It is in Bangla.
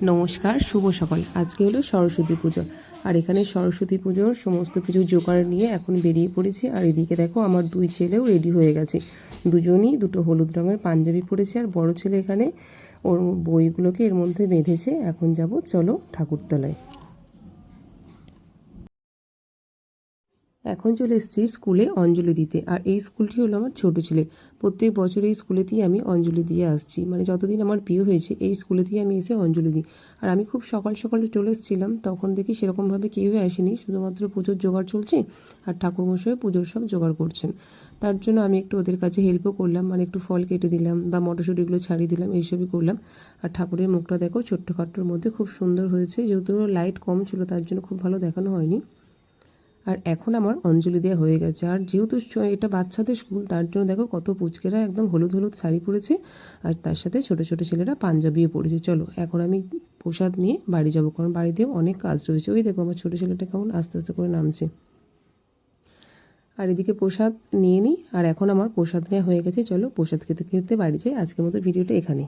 নমস্কার, শুভ সকাল। আজকে হলো সরস্বতী পুজো, আর এখানে সরস্বতী পুজোর সমস্ত কিছু জোগাড় নিয়ে এখন বেরিয়ে পড়েছি। আর এদিকে দেখো আমার দুই ছেলেও রেডি হয়ে গেছে, দুজনই দুটো হলুদ রঙের পাঞ্জাবি পরেছে। আর বড় ছেলে এখানে ওর বইগুলোকে এর মধ্যে বেঁধেছে। এখন যাব, চলো ঠাকুরতলায়। এখন চলে এসেছি স্কুলে অঞ্জলি দিতে। আর এই স্কুলটি হলো আমার ছোট ছেলে। প্রত্যেক বছর এই স্কুলেতেই আমি অঞ্জলি দিয়ে আসছি, মানে যতদিন আমার বিয়ে হয়েছে এই স্কুলেতেই আমি এসে অঞ্জলি দিই। আর আমি খুব সকাল সকালে চলে এসেছিলাম, তখন দেখি সেরকমভাবে কেউই আসেনি, শুধুমাত্র পুজোর জোগাড় চলছে আর ঠাকুরমশাই পুজোর সব জোগাড় করছেন। তার জন্য আমি একটু ওদের কাছে হেল্পও করলাম, মানে একটু ফল কেটে দিলাম বা মটরশুঁটিগুলো ছাড়িয়ে দিলাম, এইসবই করলাম। আর ঠাকুরের মুখটা দেখো ছোট্টখাট্টোর মধ্যে খুব সুন্দর হয়েছে, যেহেতু লাইট কম ছিল তার জন্য খুব ভালো দেখানো হয়নি। আর এখন আমার অঞ্জলি দেওয়া হয়ে গেছে। আর যেহেতু এটা বাচ্চাদের স্কুল, তার জন্য দেখো কত পুচকেরা একদম হলুদ হলুদ শাড়ি পরেছে, আর তার সাথে ছোট ছোট ছেলেরা পাঞ্জাবিও পরেছে। চলো এখন আমি প্রসাদ নিয়ে বাড়ি যাবো, কারণ বাড়িতেও অনেক কাজ রয়েছে। ওই দেখো আমার ছোটো ছেলেটা কেমন আস্তে আস্তে করে নামছে। আর এদিকে প্রসাদ নিয়ে নিই, আর এখন আমার প্রসাদ নেওয়া হয়ে গেছে। চলো প্রসাদ খেতে খেতে বাড়ি যাই। আজকের মতো ভিডিওটা এখানেই।